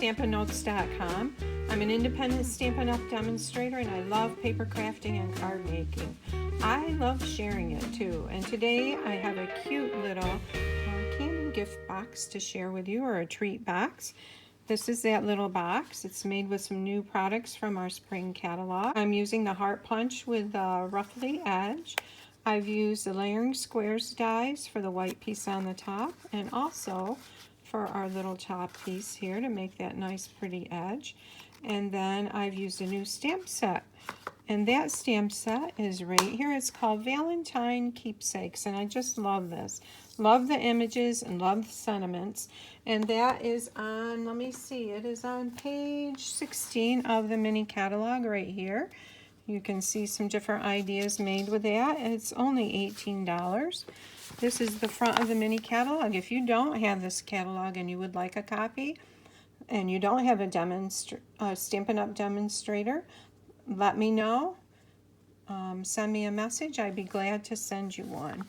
StampinNotes.com. I'm an independent Stampin' Up! Demonstrator, and I love paper crafting and card making. I love sharing it too, and today I have a cute little candy gift box to share with you, or a treat box. This is that little box. It's made with some new products from our spring catalog. I'm using the Heart Punch with a ruffly edge. I've used the Layering Squares dies for the white piece on the top, and also for our little top piece here to make that nice pretty edge. And then I've used a new stamp set, and that stamp set is right here. It's called Valentine Keepsakes, and I just love this. Love the images and love the sentiments. And that is on, let me see, it is on page 16 of the mini catalog right here. You can see some different ideas made with that, and it's only $18. This is the front of the mini catalog. If you don't have this catalog and you would like a copy, and you don't have a Stampin' Up! Demonstrator, let me know. Send me a message. I'd be glad to send you one.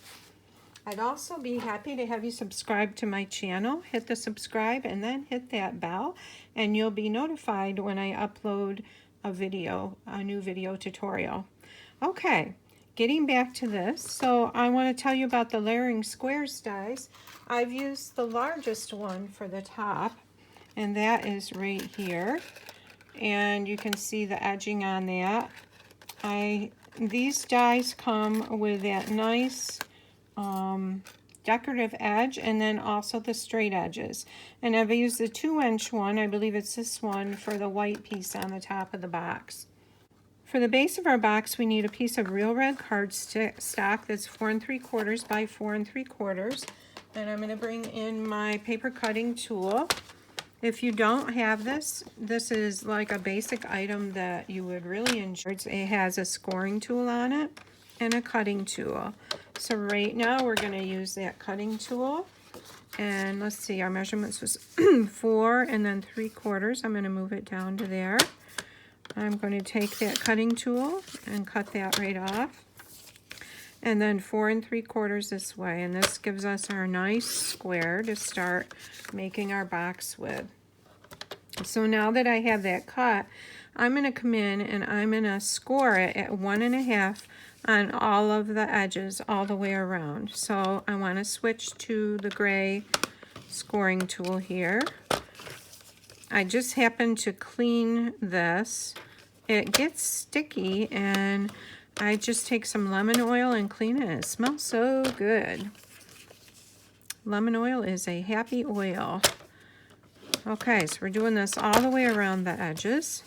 I'd also be happy to have you subscribe to my channel. Hit the subscribe and then hit that bell, and you'll be notified when I upload a new video tutorial. Okay, getting back to this, so I want to tell you about the Layering Squares dies. I've used the largest one for the top, and that is right here, and you can see the edging on that. These dies come with that nice decorative edge, and then also the straight edges. And I've used the 2-inch one, I believe it's this one, for the white piece on the top of the box. For the base of our box, we need a piece of real red cardstock that's 4 3/4 by 4 3/4. And I'm going to bring in my paper cutting tool. If you don't have this, this is like a basic item that you would really enjoy. It has a scoring tool on it and a cutting tool. So right now we're going to use that cutting tool. And let's see, our measurements was 4 and then 3/4. I'm going to move it down to there. I'm going to take that cutting tool and cut that right off. And then 4 3/4 this way. And this gives us our nice square to start making our box with. So now that I have that cut, I'm going to come in and I'm going to score it at 1.5 on all of the edges all the way around. So I want to switch to the gray scoring tool here. I just happened to clean this. It gets sticky, and I just take some lemon oil and clean it. It smells so good. Lemon oil is a happy oil. Okay, so we're doing this all the way around the edges.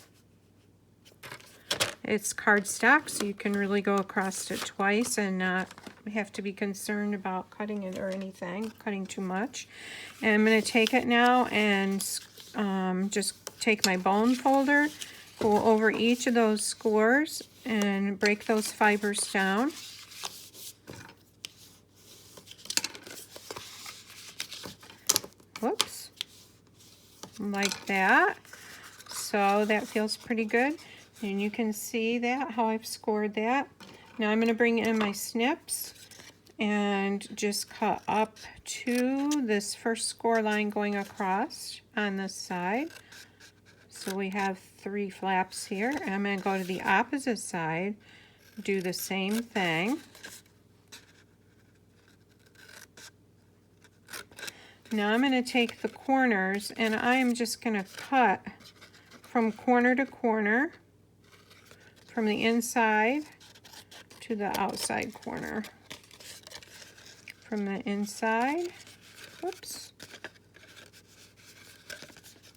It's cardstock, so you can really go across it twice and not have to be concerned about cutting it or anything, cutting too much. And I'm going to take it now and just take my bone folder, go over each of those scores and break those fibers down. Whoops. Like that. So that feels pretty good. And you can see that, how I've scored that. Now I'm going to bring in my snips and just cut up to this first score line going across on this side. So we have 3 flaps here. And I'm going to go to the opposite side, do the same thing. Now I'm going to take the corners, and I'm just going to cut from corner to corner, from the inside to the outside corner. From the inside, whoops,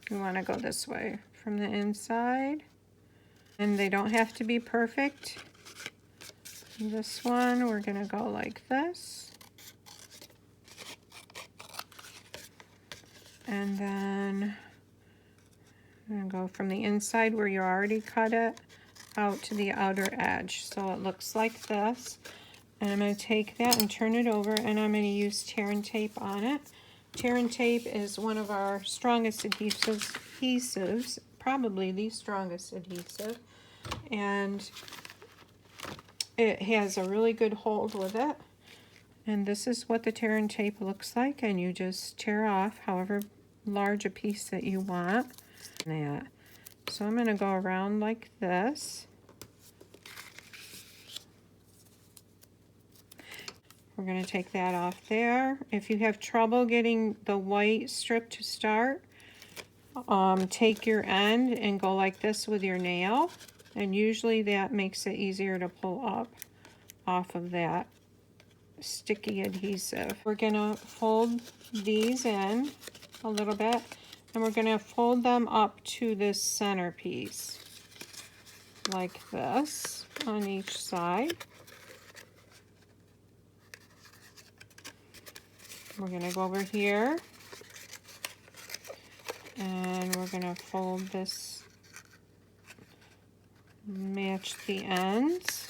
you want to go this way, from the inside, and they don't have to be perfect. This one, we're going to go like this. And then I'm going to go from the inside where you already cut it out to the outer edge. So it looks like this. And I'm going to take that and turn it over, and I'm going to use tear and tape on it. Tear and tape is one of our strongest adhesives, probably the strongest adhesive. And it has a really good hold with it. And this is what the tear and tape looks like, and you just tear off however large a piece that you want. that. So I'm going to go around like this. We're going to take that off there. If you have trouble getting the white strip to start, take your end and go like this with your nail. And usually that makes it easier to pull up off of that sticky adhesive. We're going to fold these in a little bit, and we're going to fold them up to this centerpiece like this on each side. We're going to go over here, and we're going to fold this, match the ends,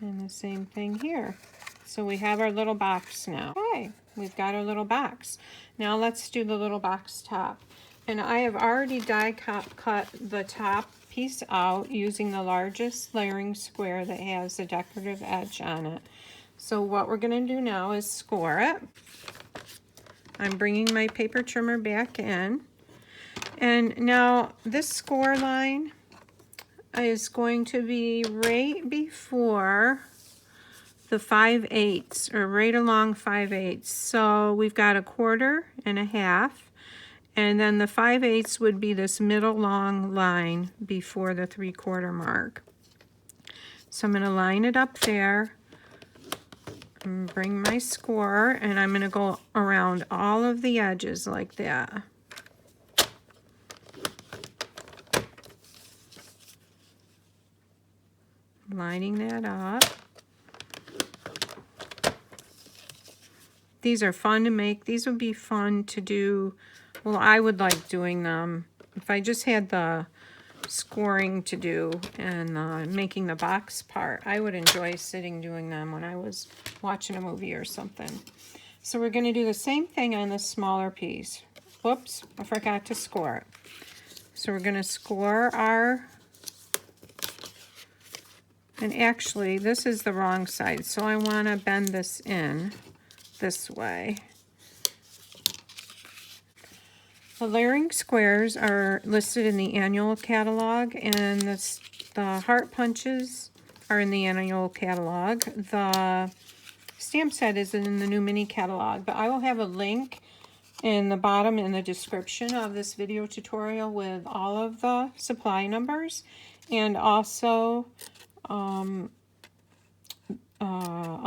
and the same thing here. So we have our little box now. Okay, we've got our little box. Now let's do the little box top. And I have already die cut the top piece out using the largest layering square that has a decorative edge on it. So what we're going to do now is score it. I'm bringing my paper trimmer back in. And now this score line is going to be right before the 5/8, or right along 5/8. So we've got 1/4 and 1/2. And then the 5/8 would be this middle long line before the 3/4 mark. So I'm going to line it up there. And bring my score, and I'm going to go around all of the edges like that. Lining that up. These are fun to make. These would be fun to do. Well, I would like doing them if I just had the scoring to do and making the box part. I would enjoy sitting doing them when I was watching a movie or something. So we're going to do the same thing on this smaller piece. Whoops, I forgot to score it. So we're going to score our, and actually this is the wrong side, so I want to bend this in this way. The layering squares are listed in the annual catalog, and the heart punches are in the annual catalog. The stamp set is in the new mini catalog, but I will have a link in the bottom in the description of this video tutorial with all of the supply numbers, and also a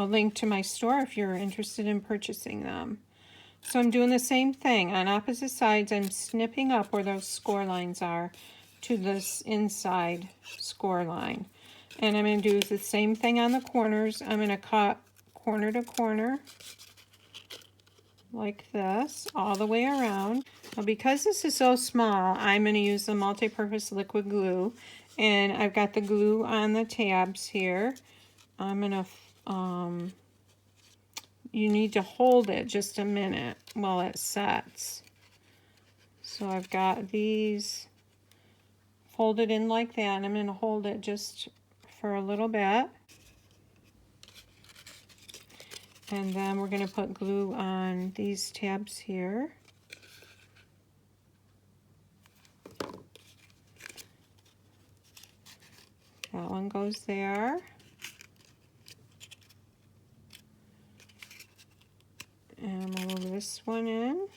link to my store if you're interested in purchasing them. So I'm doing the same thing. On opposite sides, I'm snipping up where those score lines are to this inside score line. And I'm going to do the same thing on the corners. I'm going to cut corner to corner like this all the way around. Now, because this is so small, I'm going to use the multi-purpose liquid glue. And I've got the glue on the tabs here. I'm going to you need to hold it just a minute while it sets. So I've got these folded in like that, and I'm going to hold it just for a little bit. And then we're going to put glue on these tabs here. That one goes there. And we'll move this one in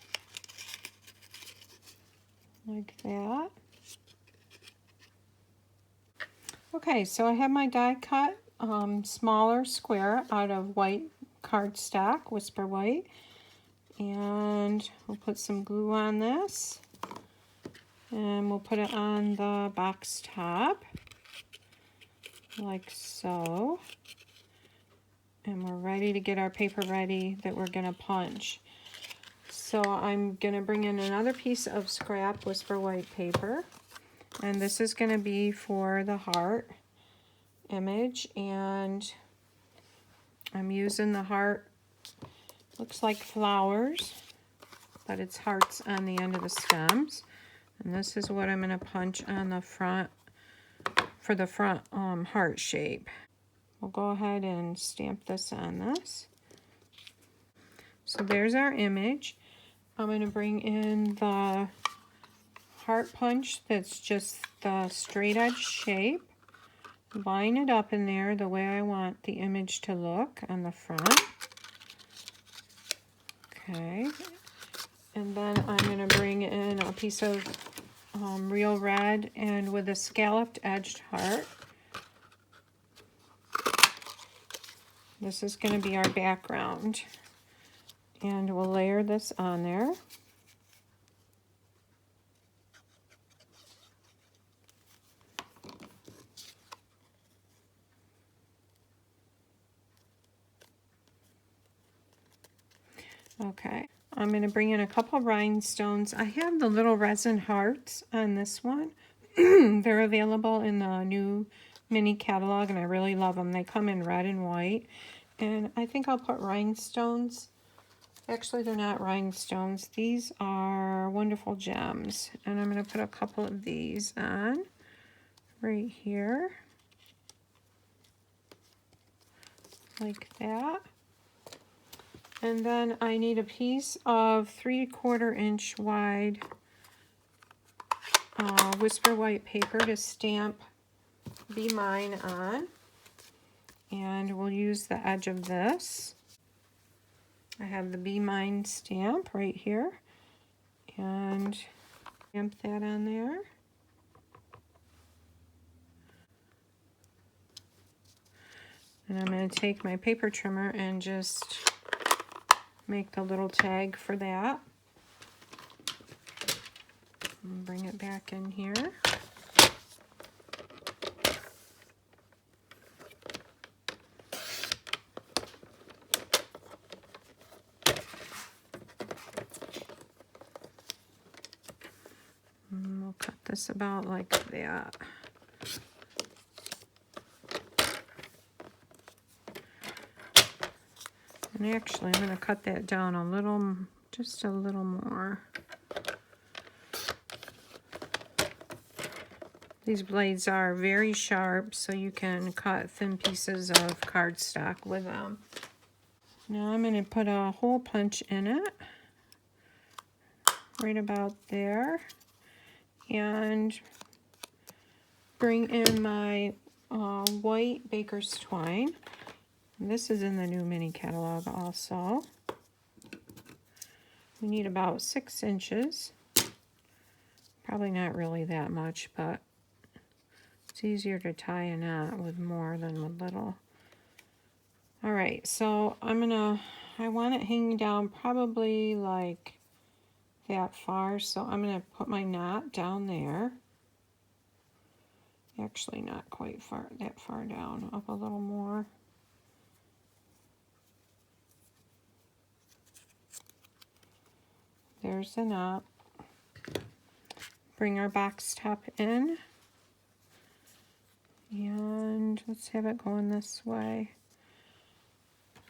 like that. Okay, so I have my die cut smaller square out of white cardstock, Whisper White, and we'll put some glue on this, and we'll put it on the box top like so. And we're ready to get our paper ready that we're going to punch. So I'm going to bring in another piece of scrap Whisper White paper. And this is going to be for the heart image. And I'm using the heart, looks like flowers, but it's hearts on the end of the stems. And this is what I'm going to punch on the front, for the front heart shape. We'll go ahead and stamp this on this. So there's our image. I'm going to bring in the heart punch that's just the straight edge shape. Line it up in there the way I want the image to look on the front. Okay. And then I'm going to bring in a piece of real red and with a scalloped edged heart. This is going to be our background. And we'll layer this on there. Okay, I'm going to bring in a couple rhinestones. I have the little resin hearts on this one. They're available in the new mini catalog, and I really love them. They come in red and white. And I think I'll put rhinestones. Actually, they're not rhinestones. These are wonderful gems. And I'm going to put a couple of these on right here. Like that. And then I need a piece of 3/4 inch wide Whisper White paper to stamp Be Mine on. And we'll use the edge of this. I have the Be Mine stamp right here. And stamp that on there. And I'm going to take my paper trimmer and just make the little tag for that. And bring it back in here. And we'll cut this about like that. And actually, I'm going to cut that down a little, just a little more. These blades are very sharp, so you can cut thin pieces of cardstock with them. Now I'm going to put a hole punch in it, right about there, and bring in my white baker's twine. This is in the new mini catalog also. We need about 6 inches. Probably not really that much, but it's easier to tie a knot with more than with little. All right, so I want it hanging down probably like that far, so I'm gonna put my knot down there. Actually, not quite that far down, up a little more. There's the knot. Bring our box top in. And let's have it going this way.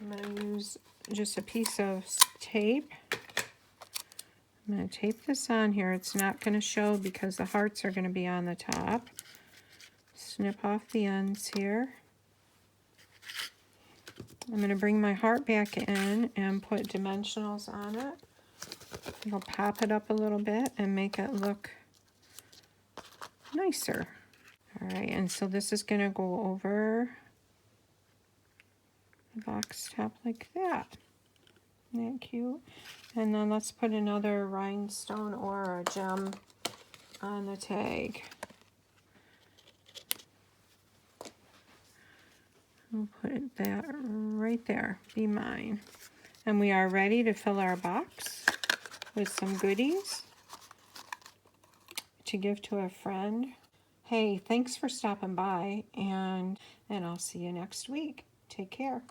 I'm going to use just a piece of tape. I'm going to tape this on here. It's not going to show because the hearts are going to be on the top. Snip off the ends here. I'm going to bring my heart back in and put dimensionals on it. It'll pop it up a little bit and make it look nicer. All right, and so this is going to go over the box top like that. Isn't that cute? And then let's put another rhinestone or a gem on the tag. We'll put that right there. Be Mine. And we are ready to fill our box with some goodies to give to a friend. Hey, thanks for stopping by, and I'll see you next week. Take care.